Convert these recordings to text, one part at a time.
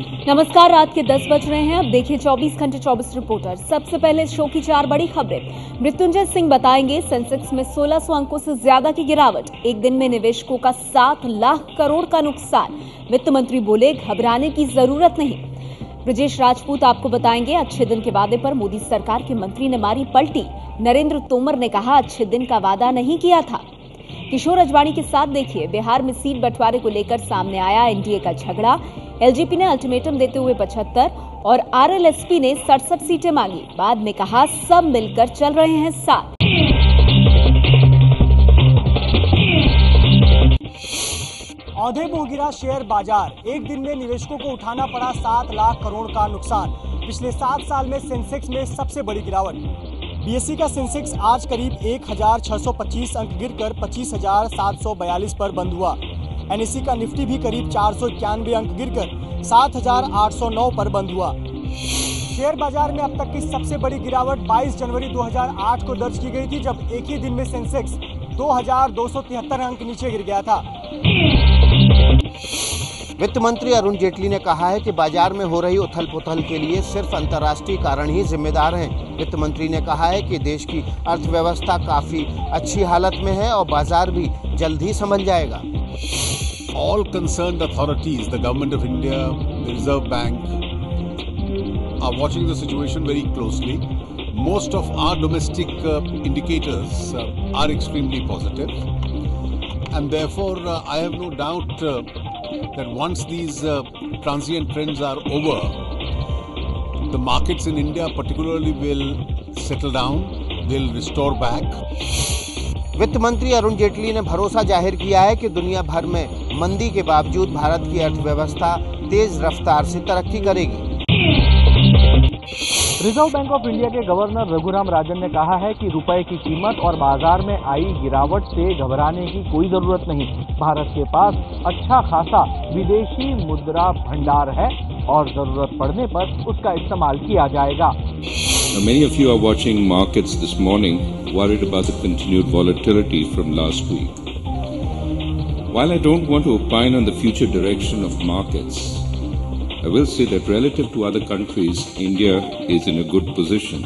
नमस्कार, रात के 10 बज रहे हैं। अब देखिए 24 घंटे 24 रिपोर्टर। सबसे पहले शो की 4 बड़ी खबरें। मृत्युंजय सिंह बताएंगे सेंसेक्स में 1600 अंकों से ज्यादा की गिरावट। एक दिन में निवेशकों का 7 लाख करोड़ का नुकसान। वित्त मंत्री बोले घबराने की जरूरत नहीं। ब्रजेश राजपूत आपको बताएंगे अच्छे दिन के वादे पर मोदी सरकार के मंत्री ने मारी पलटी। नरेंद्र तोमर ने कहा अच्छे दिन का वादा नहीं किया था। किशोर अजवाणी के साथ देखिए बिहार में सीट बंटवारे को लेकर सामने आया एनडीए का झगड़ा। एलजेपी ने अल्टीमेटम देते हुए 75 और आरएलएसपी ने 67 सीटें मांगी। बाद में कहा सब मिलकर चल रहे हैं साथ। औंधे मुंह गिरा शेयर बाजार। एक दिन में निवेशकों को उठाना पड़ा 7 लाख करोड़ का नुकसान। पिछले 7 साल में सेंसेक्स में सबसे बड़ी गिरावट। बीएसई का सेंसेक्स आज करीब 1625 अंक गिरकर 25,742 पर बंद हुआ। एनएसई का निफ्टी भी करीब 491 अंक गिरकर 7,809 पर बंद हुआ। शेयर बाजार में अब तक की सबसे बड़ी गिरावट 22 जनवरी 2008 को दर्ज की गई थी, जब एक ही दिन में सेंसेक्स 2,273 अंक नीचे गिर गया था। वित्त मंत्री अरुण जेटली ने कहा है कि बाजार में हो रही उथल पुथल के लिए सिर्फ अंतर्राष्ट्रीय कारण ही जिम्मेदार हैं। वित्त मंत्री ने कहा है कि देश की अर्थव्यवस्था काफी अच्छी हालत में है और बाजार भी जल्द ही संभल जाएगा। All concerned authorities, the government of India, the Reserve Bank, are watching the situation very closely. Most of our domestic indicators are extremely positive, and therefore I have no doubt that once these transient trends are over, the markets in India particularly will settle down, will restore back. वित्त मंत्री अरुण जेटली ने भरोसा जाहिर किया है कि दुनिया भर में मंदी के बावजूद भारत की अर्थव्यवस्था तेज रफ्तार से तरक्की करेगी। रिजर्व बैंक ऑफ इंडिया के गवर्नर रघुराम राजन ने कहा है कि रुपए की कीमत और बाजार में आई गिरावट से घबराने की कोई जरूरत नहीं। भारत के पास अच्छा खासा विदेशी मुद्रा भंडार है और जरूरत पड़ने पर उसका इस्तेमाल किया जाएगा। Many of you are watching markets this morning worried about the continued volatility from last week. While I don't want to opine on the future direction of markets, I will say that relative to other countries, India is in a good position.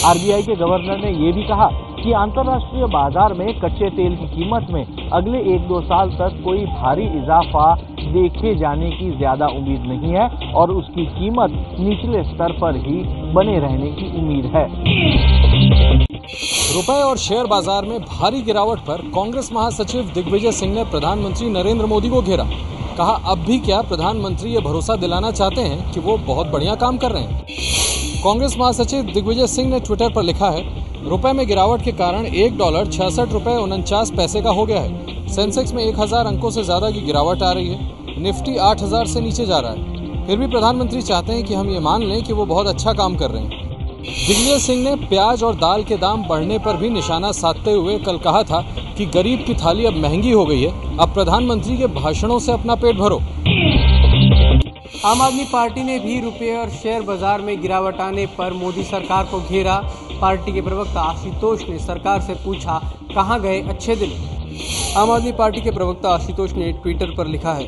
RBI के governor ने ये भी कहा कि अंतर्राष्ट्रीय बाजार में कच्चे तेल की कीमत में अगले 1-2 साल तक कोई भारी इजाफा देखे जाने की ज्यादा उम्मीद नहीं है और उसकी कीमत निचले स्तर पर ही बने रहने की उम्मीद है। रुपए और शेयर बाजार में भारी गिरावट पर कांग्रेस महासचिव दिग्विजय सिंह ने प्रधानमंत्री नरेंद्र मोदी को घेरा। कहा अब भी क्या प्रधानमंत्री ये भरोसा दिलाना चाहते हैं कि वो बहुत बढ़िया काम कर रहे हैं। कांग्रेस महासचिव दिग्विजय सिंह ने ट्विटर पर लिखा है, रुपए में गिरावट के कारण $1 66 रुपए 49 पैसे का हो गया है। सेंसेक्स में 1000 अंकों से ज्यादा की गिरावट आ रही है। निफ्टी 8000 से नीचे जा रहा है। फिर भी प्रधानमंत्री चाहते हैं कि हम ये मान लें कि वो बहुत अच्छा काम कर रहे हैं। दिग्विजय सिंह ने प्याज और दाल के दाम बढ़ने पर भी निशाना साधते हुए कल कहा था कि गरीब की थाली अब महंगी हो गई है। अब प्रधानमंत्री के भाषणों से अपना पेट भरो। आम आदमी पार्टी ने भी रुपये और शेयर बाजार में गिरावट आने पर मोदी सरकार को घेरा। पार्टी के प्रवक्ता आशुतोष ने सरकार से पूछा कहां गए अच्छे दिन। आम आदमी पार्टी के प्रवक्ता आशुतोष ने ट्विटर पर लिखा है,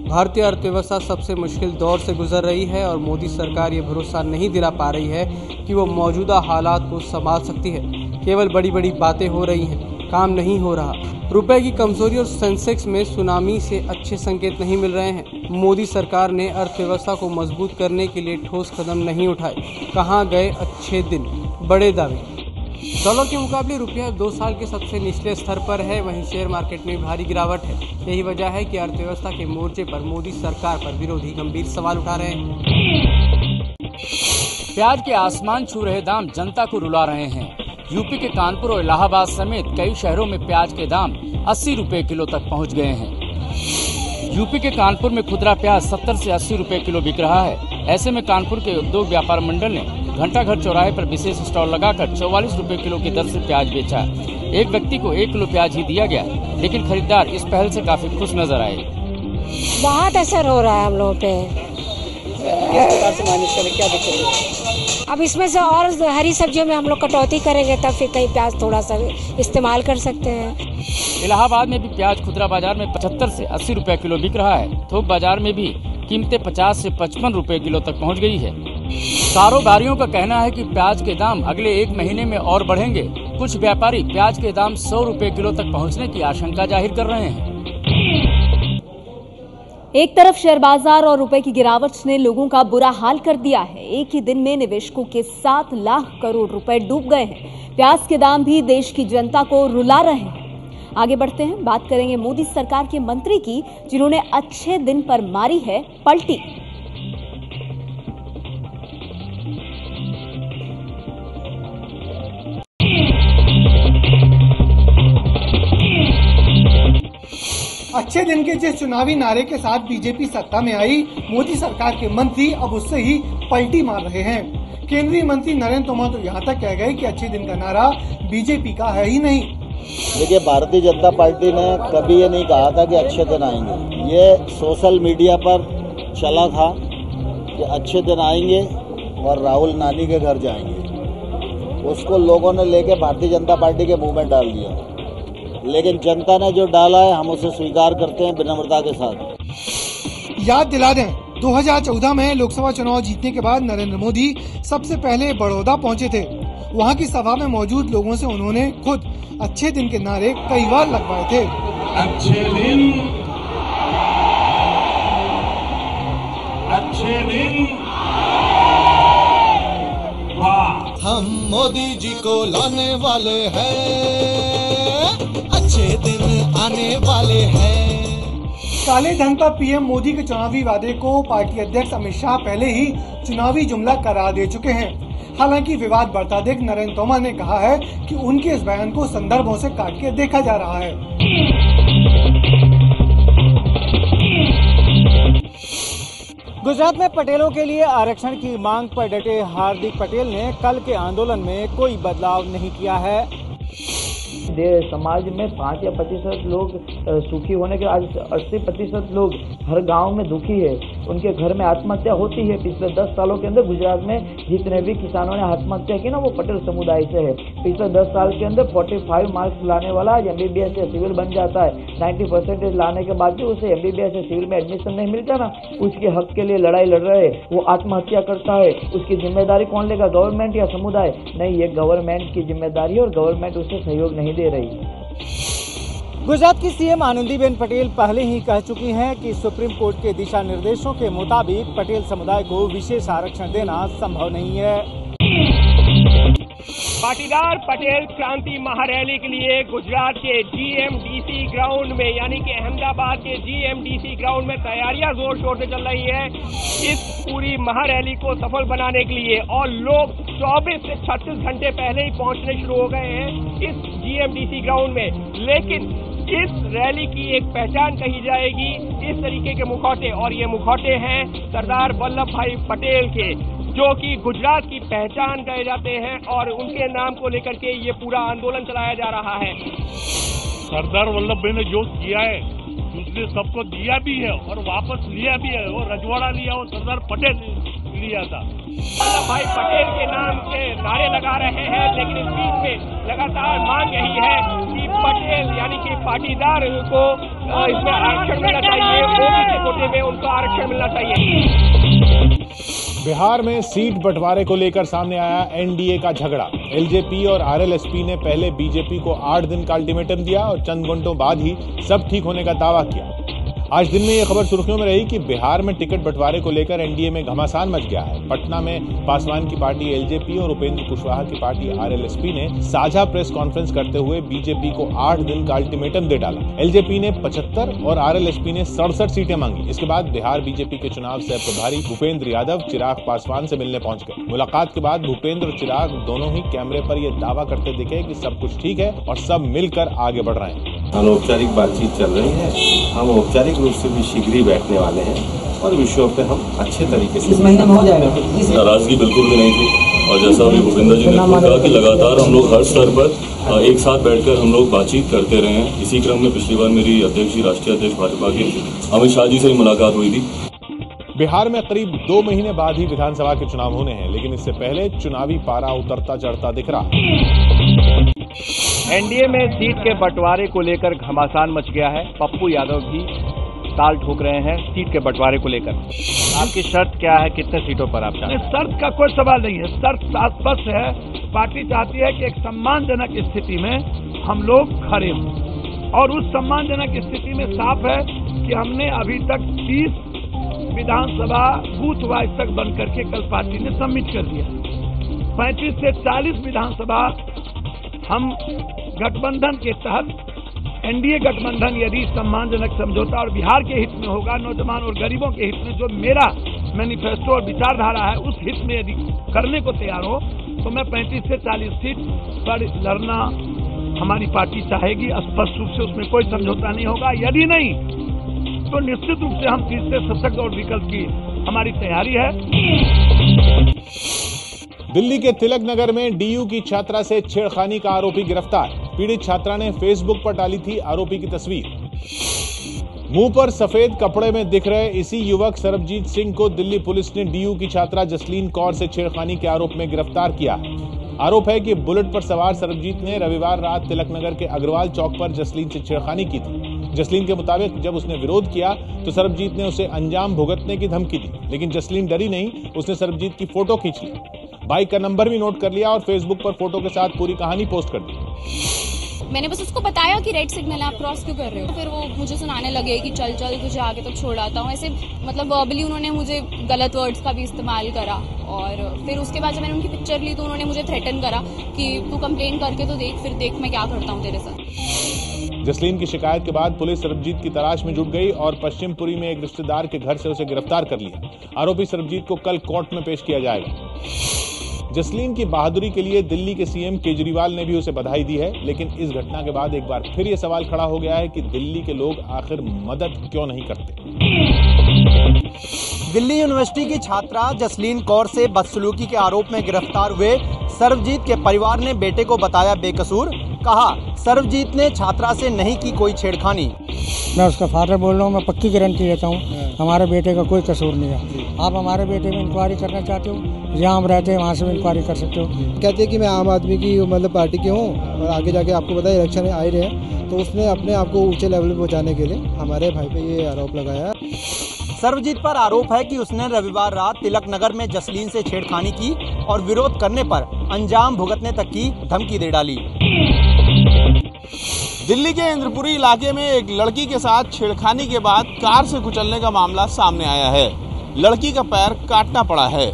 भारतीय अर्थव्यवस्था सबसे मुश्किल दौर से गुजर रही है और मोदी सरकार ये भरोसा नहीं दिला पा रही है कि वो मौजूदा हालात को संभाल सकती है। केवल बड़ी बड़ी बातें हो रही हैं, काम नहीं हो रहा। रुपए की कमजोरी और सेंसेक्स में सुनामी से अच्छे संकेत नहीं मिल रहे हैं। मोदी सरकार ने अर्थव्यवस्था को मजबूत करने के लिए ठोस कदम नहीं उठाए। कहां गए अच्छे दिन, बड़े दावे। डॉलर के मुकाबले रुपया 2 साल के सबसे निचले स्तर पर है। वहीं शेयर मार्केट में भारी गिरावट है। यही वजह है कि अर्थव्यवस्था के मोर्चे पर मोदी सरकार पर विरोधी गंभीर सवाल उठा रहे हैं। प्याज के आसमान छू रहे दाम जनता को रुला रहे हैं। यूपी के कानपुर और इलाहाबाद समेत कई शहरों में प्याज के दाम 80 रुपए किलो तक पहुंच गए हैं। यूपी के कानपुर में खुदरा प्याज 70 से 80 रुपए किलो बिक रहा है। ऐसे में कानपुर के उद्योग व्यापार मंडल ने घंटाघर चौराहे पर विशेष स्टॉल लगाकर 44 रुपए किलो की दर से प्याज बेचा। एक व्यक्ति को 1 किलो प्याज ही दिया गया, लेकिन खरीदार इस पहल से काफी खुश नजर आए। बहुत असर हो रहा है हम लोगों पे। किस प्रकार से मैनेज करें, क्या दिक्कत है? अब इसमें से और हरी सब्जियों में हम लोग कटौती करेंगे तब फिर कहीं प्याज थोड़ा सा इस्तेमाल कर सकते हैं। इलाहाबाद में भी प्याज खुदरा बाजार में 75 से 80 रुपए किलो बिक रहा है। थोक बाजार में भी कीमतें 50 से 55 रुपए किलो तक पहुंच गई है। कारोबारियों का कहना है कि प्याज के दाम अगले 1 महीने में और बढ़ेंगे। कुछ व्यापारी प्याज के दाम 100 रुपए किलो तक पहुंचने की आशंका जाहिर कर रहे हैं। एक तरफ शेयर बाजार और रुपए की गिरावट ने लोगों का बुरा हाल कर दिया है। एक ही दिन में निवेशकों के 7 लाख करोड़ रुपए डूब गए हैं। प्याज के दाम भी देश की जनता को रुला रहे हैं। आगे बढ़ते हैं, बात करेंगे मोदी सरकार के मंत्री की, जिन्होंने अच्छे दिन पर मारी है पलटी। अच्छे दिन के जिस चुनावी नारे के साथ बीजेपी सत्ता में आई, मोदी सरकार के मंत्री अब उससे ही पलटी मार रहे हैं। केंद्रीय मंत्री नरेंद्र तोमर तो यहाँ तक कह गए कि अच्छे दिन का नारा बीजेपी का है ही नहीं। देखिए, भारतीय जनता पार्टी ने कभी ये नहीं कहा था कि अच्छे दिन आएंगे। ये सोशल मीडिया पर चला था कि अच्छे दिन आएंगे और राहुल नानी के घर जाएंगे। उसको लोगों ने लेके भारतीय जनता पार्टी के मुंह में डाल दिया, लेकिन जनता ने जो डाला है हम उसे स्वीकार करते हैं विनम्रता के साथ। याद दिला दें, 2014 में लोकसभा चुनाव जीतने के बाद नरेंद्र मोदी सबसे पहले बड़ौदा पहुंचे थे। वहां की सभा में मौजूद लोगों से उन्होंने खुद अच्छे दिन के नारे कई बार लगवाए थे। अच्छे दिन, अच्छे दिन, वाह, हम मोदी जी को लाने वाले हैं, अच्छे दिन आने वाले हैं। काले धन पर पीएम मोदी के चुनावी वादे को पार्टी अध्यक्ष अमित शाह पहले ही चुनावी जुमला करार दे चुके हैं। हालांकि विवाद बढ़ता देख नरेंद्र तोमर ने कहा है कि उनके इस बयान को संदर्भों से काट के देखा जा रहा है। गुजरात में पटेलों के लिए आरक्षण की मांग पर डटे हार्दिक पटेल ने कल के आंदोलन में कोई बदलाव नहीं किया है। समाज में 5 या 25% लोग सुखी होने के आज 80% लोग हर गांव में दुखी है। उनके घर में आत्महत्या होती है। पिछले 10 सालों के अंदर गुजरात में जितने भी किसानों ने आत्महत्या की ना, वो पटेल समुदाय से है। पिछले 10 साल के अंदर 45 मार्क्स लाने वाला आज MBBS या सिविल बन जाता है। 90% लाने के बाद भी उसे MBBS या सिविल में एडमिशन नहीं मिलता ना, उसके हक के लिए लड़ाई लड़ रहे, वो आत्महत्या करता है। उसकी जिम्मेदारी कौन लेगा, गवर्नमेंट या समुदाय? नहीं, ये गवर्नमेंट की जिम्मेदारी है और गवर्नमेंट उसे सहयोग नहीं दे रही। गुजरात की सीएम आनंदीबेन पटेल पहले ही कह चुकी हैं कि सुप्रीम कोर्ट के दिशा निर्देशों के मुताबिक पटेल समुदाय को विशेष आरक्षण देना संभव नहीं है। पाटीदार पटेल क्रांति महारैली के लिए गुजरात के GMDC ग्राउंड में, यानी कि अहमदाबाद के GMDC ग्राउंड में तैयारियां जोर शोर से चल रही है इस पूरी महारैली को सफल बनाने के लिए। और लोग 24 से 36 घंटे पहले ही पहुंचने शुरू हो गए हैं इस GMDC ग्राउंड में। लेकिन इस रैली की एक पहचान कही जाएगी इस तरीके के मुखौटे, और ये मुखौटे हैं सरदार वल्लभ भाई पटेल के, जो कि गुजरात की पहचान कहे जाते हैं, और उनके नाम को लेकर के ये पूरा आंदोलन चलाया जा रहा है। सरदार वल्लभ भाई ने जो किया है, उसने सबको दिया भी है और वापस लिया भी है। वो रजवाड़ा लिया, वो सरदार पटेल लिया था। वल्लभ भाई पटेल के नाम से नारे लगा रहे हैं, लेकिन इस बीच में लगातार मांग यही है कि पटेल यानी कि पाटीदार को इसमें आरक्षण मिलना चाहिए, ओबीसी कोटे में उनको आरक्षण मिलना चाहिए। बिहार में सीट बंटवारे को लेकर सामने आया एनडीए का झगड़ा। एलजेपी और आरएलएसपी ने पहले बीजेपी को 8 दिन का अल्टीमेटम दिया और चंद घंटों बाद ही सब ठीक होने का दावा किया। आज दिन में यह खबर सुर्खियों में रही कि बिहार में टिकट बंटवारे को लेकर एनडीए में घमासान मच गया है। पटना में पासवान की पार्टी एलजेपी और उपेंद्र कुशवाहा की पार्टी आरएलएसपी ने साझा प्रेस कॉन्फ्रेंस करते हुए बीजेपी को 8 दिन का अल्टीमेटम दे डाला। एलजेपी ने 75 और आरएलएसपी ने 67 सीटें मांगी। इसके बाद बिहार बीजेपी के चुनाव सह प्रभारी भूपेंद्र यादव चिराग पासवान से मिलने पहुंच गए। मुलाकात के बाद भूपेंद्र और चिराग दोनों ही कैमरे पर यह दावा करते दिखे कि सब कुछ ठीक है और सब मिलकर आगे बढ़ रहे हैं। अनौपचारिक बातचीत चल रही है। हम औपचारिक रूप से भी शीघ्र ही बैठने वाले हैं और विषयों पे हम अच्छे तरीके से। इस महीने में हो जाएगा। नाराजगी बिल्कुल भी नहीं थी और जैसा अभी भूपेंद्र जी ने कहा कि लगातार हम लोग हर स्तर पर एक साथ बैठकर हम लोग बातचीत करते रहे हैं। इसी क्रम में पिछली बार मेरी अध्यक्ष जी, राष्ट्रीय अध्यक्ष भाजपा के अमित शाह जी से ही मुलाकात हुई थी। बिहार में करीब 2 महीने बाद ही विधानसभा के चुनाव होने हैं, लेकिन इससे पहले चुनावी पारा उतरता चढ़ता दिख रहा है। एनडीए में सीट के बंटवारे को लेकर घमासान मच गया है। पप्पू यादव भी ताल ठोक रहे हैं सीट के बंटवारे को लेकर। आपकी शर्त क्या है, कितने सीटों पर आप चाहते हैं? शर्त का कोई सवाल नहीं है, शर्त स्पष्ट है। पार्टी चाहती है कि एक सम्मानजनक स्थिति में हम लोग खड़े हों, और उस सम्मानजनक स्थिति में साफ है कि हमने अभी तक 30 विधानसभा बूथ वाइज तक बन करके कल पार्टी ने सबमिट कर दिया। 35 से 40 विधानसभा हम गठबंधन के तहत, एनडीए गठबंधन यदि सम्मानजनक समझौता और बिहार के हित में होगा, नौजवान और गरीबों के हित में, जो मेरा मैनिफेस्टो और विचारधारा है उस हित में यदि करने को तैयार हो, तो मैं 35 से 40 सीट पर लड़ना हमारी पार्टी चाहेगी। स्पष्ट रूप से उसमें कोई समझौता नहीं होगा। यदि नहीं तो निश्चित रूप से हम तीसरे सशक्त और विकल्प की हमारी तैयारी है। दिल्ली के तिलक नगर में डीयू की छात्रा से छेड़खानी का आरोपी गिरफ्तार। पीड़ित छात्रा ने फेसबुक पर डाली थी आरोपी की तस्वीर। मुंह पर सफेद कपड़े में दिख रहे इसी युवक सरबजीत सिंह को दिल्ली पुलिस ने डीयू की छात्रा जसलीन कौर से छेड़खानी के आरोप में गिरफ्तार किया। आरोप है कि बुलेट पर सवार सरबजीत ने रविवार रात तिलक नगर के अग्रवाल चौक पर जसलीन से छेड़खानी की थी। जसलीन के मुताबिक जब उसने विरोध किया तो सरबजीत ने उसे अंजाम भुगतने की धमकी दी, लेकिन जसलीन डरी नहीं, उसने सरबजीत की फोटो खींच ली, बाइक का नंबर भी नोट कर लिया और फेसबुक पर फोटो के साथ पूरी कहानी पोस्ट कर दी। मैंने बस उसको बताया कि रेड सिग्नल आप क्रॉस क्यों कर रहे हो, फिर वो मुझे सुनाने लगे कि चल चल तुझे आगे तक छोड़ आता हूँ। ऐसे मतलब वर्बली उन्होंने मुझे गलत वर्ड्स का भी इस्तेमाल करा, और फिर उसके बाद जब मैंने उनकी पिक्चर ली तो उन्होंने मुझे थ्रेटन करा कि तू कंप्लेन करके तो देख, फिर देख मैं क्या करता हूँ तेरे साथ। जसलीन की शिकायत के बाद पुलिस सरबजीत की तलाश में जुट गई और पश्चिमपुरी में एक रिश्तेदार के घर से उसे गिरफ्तार कर लिया। आरोपी सरबजीत को कल कोर्ट में पेश किया जाएगा। जसलीन की बहादुरी के लिए दिल्ली के सीएम केजरीवाल ने भी उसे बधाई दी है, लेकिन इस घटना के बाद एक बार फिर यह सवाल खड़ा हो गया है कि दिल्ली के लोग आखिर मदद क्यों नहीं करते। दिल्ली यूनिवर्सिटी की छात्रा जसलीन कौर से बदसलूकी के आरोप में गिरफ्तार हुए सर्वजीत के परिवार ने बेटे को बताया बेकसूर। कहा, सर्वजीत ने छात्रा से नहीं की कोई छेड़खानी। मैं उसका फादर बोल रहा हूँ, मैं पक्की गारंटी देता हूँ हमारे बेटे का कोई कसूर नहीं है। आप हमारे बेटे में इंक्वायरी करना चाहते हो, जहाँ हम रहते हैं वहाँ से भी इंक्वायरी कर सकते हो। कहते हैं कि मैं आम आदमी की मतलब पार्टी के हूँ, और आगे जाके आपको पता है इलेक्शन आ ही रहे हैं, तो उसने अपने आप को ऊंचे लेवल पे पहुँचाने के लिए हमारे भाई पे ये आरोप लगाया। सर्वजीत पर आरोप है कि उसने रविवार रात तिलक नगर में जसलीन से छेड़खानी की और विरोध करने पर अंजाम भुगतने तक की धमकी दे डाली। दिल्ली के इंद्रपुरी इलाके में एक लड़की के साथ छेड़खानी के बाद कार से कुचलने का मामला सामने आया है। लड़की का पैर काटना पड़ा है।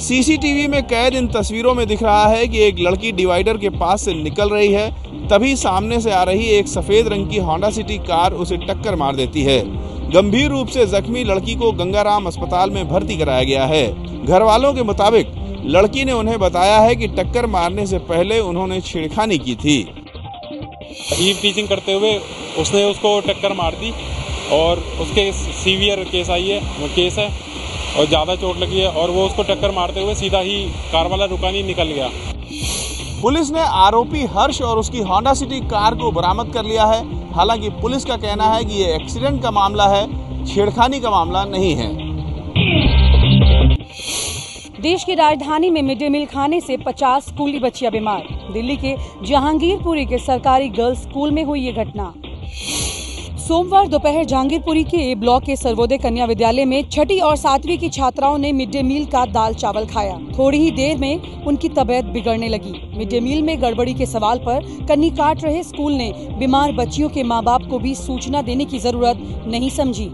सीसीटीवी में कैद इन तस्वीरों में दिख रहा है कि एक लड़की डिवाइडर के पास से निकल रही है, तभी सामने से आ रही एक सफेद रंग की होंडा सिटी कार उसे टक्कर मार देती है। गंभीर रूप से जख्मी लड़की को गंगाराम अस्पताल में भर्ती कराया गया है। घर वालों के मुताबिक लड़की ने उन्हें बताया है कि टक्कर मारने से पहले उन्होंने छेड़खानी की थी। ईव टीचिंग करते हुए उसने उसको टक्कर मार दी और उसके सीवियर केस है और ज़्यादा चोट लगी है, और वो उसको टक्कर मारते हुए सीधा ही कार वाला रुका नहीं, निकल गया। पुलिस ने आरोपी हर्ष और उसकी होंडा सिटी कार को बरामद कर लिया है। हालांकि पुलिस का कहना है कि ये एक्सीडेंट का मामला है, छेड़खानी का मामला नहीं है। देश की राजधानी में मिड डे मील खाने से 50 स्कूली बच्चियां बीमार। दिल्ली के जहांगीरपुरी के सरकारी गर्ल्स स्कूल में हुई ये घटना। सोमवार दोपहर जहांगीरपुरी के ए ब्लॉक के सर्वोदय कन्या विद्यालय में 6ठी और 7वीं की छात्राओं ने मिड डे मील का दाल चावल खाया। थोड़ी ही देर में उनकी तबीयत बिगड़ने लगी। मिड डे मील में गड़बड़ी के सवाल पर कन्नी काट रहे स्कूल ने बीमार बच्चियों के मां बाप को भी सूचना देने की जरूरत नहीं समझी।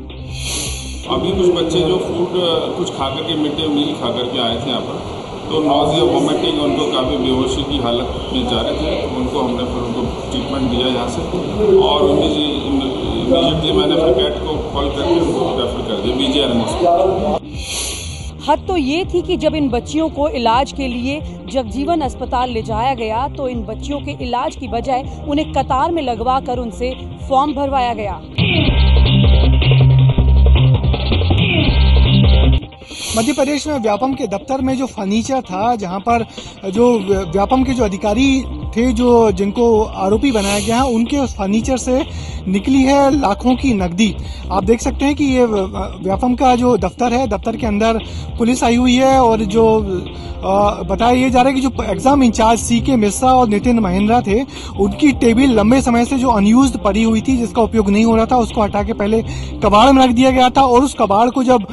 अभी कुछ बच्चे जो फूड कुछ खा करके मिड डे मील खा करके आए थे यहाँ पर, तो नॉजिया वोमिटिंग, उनको काफ़ी बेहोशी की हालत में जा रहे थे। तो उनको हमने फिर उनको ट्रीटमेंट दिया यहाँ से, और इमीडिएटली मैंने अपने कैट को कॉल करके उनको रेफर कर दिया BJRM। हद तो ये थी कि जब इन बच्चियों को इलाज के लिए जगजीवन अस्पताल ले जाया गया तो इन बच्चियों के इलाज की बजाय उन्हें कतार में लगवा कर उनसे फॉर्म भरवाया गया। मध्य प्रदेश में व्यापम के दफ्तर में जो फर्नीचर था, जहां पर जो व्यापम के जो अधिकारी थे जो जिनको आरोपी बनाया गया है, उनके उस फर्नीचर से निकली है लाखों की नकदी। आप देख सकते हैं कि ये व्यापम का जो दफ्तर है, दफ्तर के अंदर पुलिस आई हुई है और जो बताया ये जा रहा है कि जो एग्जाम इंचार्ज CK मिश्रा और नितिन महिंद्रा थे, उनकी टेबल लंबे समय से जो अनयूज्ड पड़ी हुई थी, जिसका उपयोग नहीं हो रहा था, उसको हटा के पहले कबाड़ में रख दिया गया था और उस कबाड़ को जब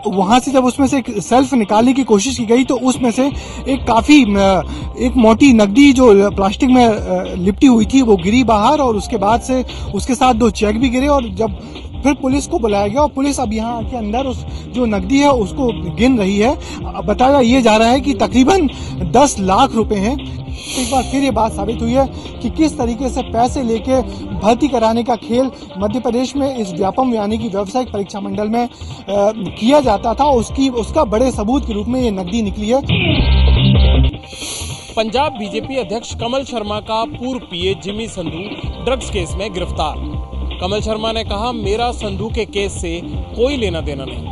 वहां से जब उसमें से एक सेल्फ निकालने की कोशिश की गई तो उसमें से एक मोटी नकदी जो प्लास्टिक में लिपटी हुई थी वो गिरी बाहर और उसके बाद से उसके साथ 2 चेक भी गिरे और जब फिर पुलिस को बुलाया गया और पुलिस अब यहाँ के अंदर उस जो नकदी है उसको गिन रही है। बताया ये जा रहा है कि तकरीबन 10 लाख रुपए हैं। एक बार फिर ये बात साबित हुई है कि किस तरीके से पैसे लेके भर्ती कराने का खेल मध्य प्रदेश में इस व्यापम यानी कि व्यावसायिक परीक्षा मंडल में किया जाता था। उसका बड़े सबूत के रूप में ये नकदी निकली है। पंजाब बीजेपी अध्यक्ष कमल शर्मा का पूर्व PA Jimmy Sandhu drugs case में गिरफ्तार। कमल शर्मा ने कहा, मेरा संधू के केस से कोई लेना देना नहीं।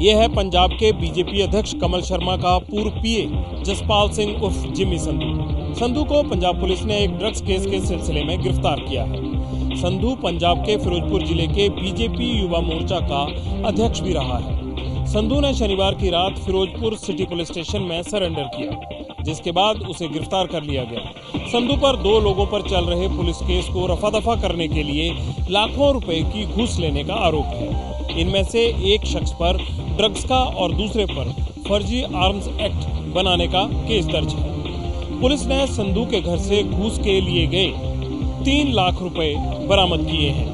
यह है पंजाब के बीजेपी अध्यक्ष कमल शर्मा का पूर्व PA जसपाल सिंह उर्फ जिमी संधू। संधू को पंजाब पुलिस ने एक ड्रग्स केस के सिलसिले में गिरफ्तार किया है। संधू पंजाब के फिरोजपुर जिले के बीजेपी युवा मोर्चा का अध्यक्ष भी रहा है। संधू ने शनिवार की रात फिरोजपुर सिटी पुलिस स्टेशन में सरेंडर किया, जिसके बाद उसे गिरफ्तार कर लिया गया। संधू पर 2 लोगों पर चल रहे पुलिस केस को रफा दफा करने के लिए लाखों रुपए की घूस लेने का आरोप है। इनमें से एक शख्स पर ड्रग्स का और दूसरे पर फर्जी आर्म्स एक्ट बनाने का केस दर्ज है। पुलिस ने संधू के घर से घूस के लिए गए 3 लाख रुपए बरामद किए हैं।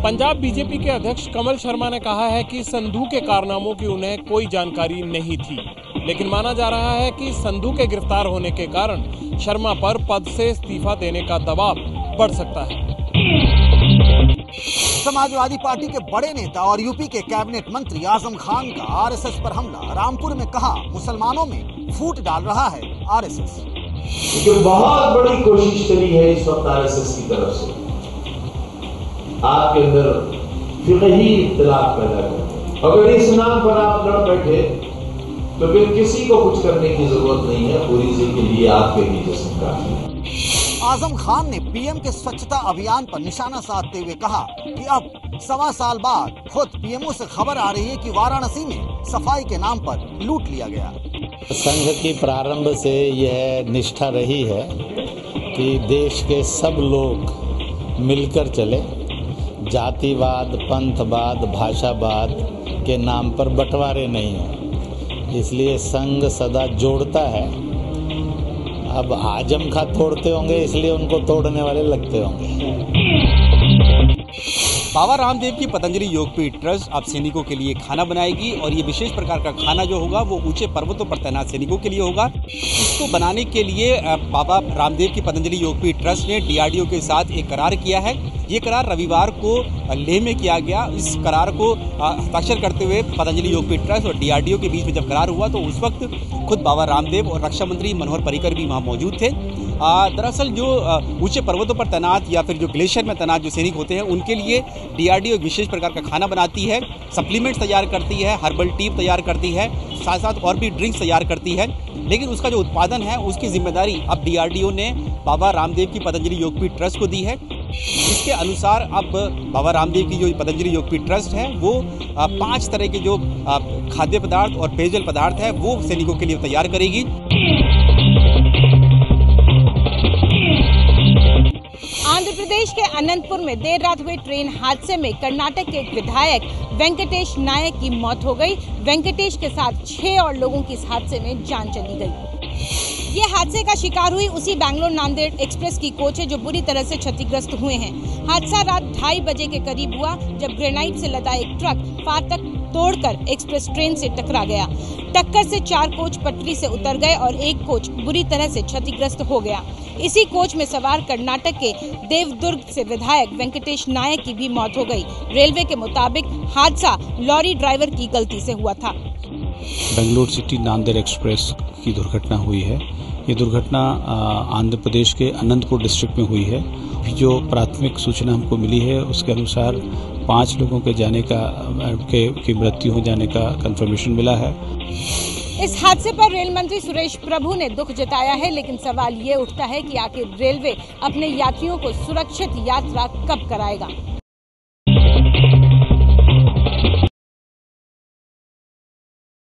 पंजाब बीजेपी के अध्यक्ष कमल शर्मा ने कहा है कि संधू के कारनामों की उन्हें कोई जानकारी नहीं थी, लेकिन माना जा रहा है कि संधू के गिरफ्तार होने के कारण शर्मा पर पद से इस्तीफा देने का दबाव बढ़ सकता है। समाजवादी पार्टी के बड़े नेता और यूपी के कैबिनेट मंत्री आजम खान का RSS पर हमला। रामपुर में कहा, मुसलमानों में फूट डाल रहा है RSS। क्योंकि बहुत बड़ी कोशिश चली है इस वक्त RSS की तरफ से आपके अंदर फिक़ही इख्तिलाफ पैदा करना। अगर इस नाम पर आप लड़ बैठे तो फिर किसी को कुछ करने की जरूरत नहीं है, पूरी जिंदगी के लिए आपके ही जिस्म काफी है। आजम खान ने PM के स्वच्छता अभियान पर निशाना साधते हुए कहा कि अब 1.25 साल बाद खुद PMO से खबर आ रही है कि वाराणसी में सफाई के नाम पर लूट लिया गया। संघ की प्रारंभ से यह निष्ठा रही है कि देश के सब लोग मिलकर चले, जातिवाद, पंथवाद, भाषावाद के नाम पर बंटवारे नहीं हैं। इसलिए संघ सदा जोड़ता है। अब आजम खा तोड़ते होंगे, इसलिए उनको तोड़ने वाले लगते होंगे। बाबा रामदेव की पतंजलि योगपीठ ट्रस्ट अब सैनिकों के लिए खाना बनाएगी और ये विशेष प्रकार का खाना जो होगा वो ऊंचे पर्वतों पर तैनात सैनिकों के लिए होगा। इसको बनाने के लिए बाबा रामदेव की पतंजलि योगपीठ ट्रस्ट ने DRDO के साथ एक करार किया है। ये करार रविवार को लेह में किया गया। इस करार को हस्ताक्षर करते हुए पतंजलि योगपीठ ट्रस्ट और DRDO के बीच में जब करार हुआ तो उस वक्त खुद बाबा रामदेव और रक्षा मंत्री मनोहर पर्रिकर भी वहाँ मौजूद थे। दरअसल जो ऊंचे पर्वतों पर तैनात या फिर जो ग्लेशियर में तैनात जो सैनिक होते हैं उनके लिए DRDO एक विशेष प्रकार का खाना बनाती है, सप्लीमेंट्स तैयार करती है, हर्बल टी तैयार करती है, साथ साथ और भी ड्रिंक्स तैयार करती है। लेकिन उसका जो उत्पादन है उसकी जिम्मेदारी अब DRDO ने बाबा रामदेव की पतंजलि योगपीठ ट्रस्ट को दी है। इसके अनुसार अब बाबा रामदेव की जो पतंजलि योगपीठ ट्रस्ट है वो 5 तरह के जो खाद्य पदार्थ और पेयजल पदार्थ है वो सैनिकों के लिए तैयार करेगी। आंध्र प्रदेश के अनंतपुर में देर रात हुए ट्रेन हादसे में कर्नाटक के एक विधायक वेंकटेश नायक की मौत हो गई। वेंकटेश के साथ 6 और लोगों की इस हादसे में जान चली गई। ये हादसे का शिकार हुई उसी बैंगलोर नांदेड़ एक्सप्रेस की कोच है जो बुरी तरह से क्षतिग्रस्त हुए हैं। हादसा रात 2:30 बजे के करीब हुआ जब ग्रेनाइट से लदा एक ट्रक फाटक तोड़कर एक्सप्रेस ट्रेन से टकरा गया। टक्कर से 4 कोच पटरी से उतर गए और एक कोच बुरी तरह से क्षतिग्रस्त हो गया। इसी कोच में सवार कर्नाटक के देवदुर्ग से विधायक वेंकटेश नायक की भी मौत हो गई। रेलवे के मुताबिक हादसा लॉरी ड्राइवर की गलती से हुआ था। बेंगलुरु सिटी नांदेड़ एक्सप्रेस की दुर्घटना हुई है। ये दुर्घटना आंध्र प्रदेश के अनंतपुर डिस्ट्रिक्ट में हुई है। जो प्राथमिक सूचना हमको मिली है उसके अनुसार 5 लोगों के जाने का की मृत्यु हो जाने का कंफर्मेशन मिला है। इस हादसे पर रेल मंत्री सुरेश प्रभु ने दुख जताया है, लेकिन सवाल ये उठता है कि आखिर रेलवे अपने यात्रियों को सुरक्षित यात्रा कब कराएगा।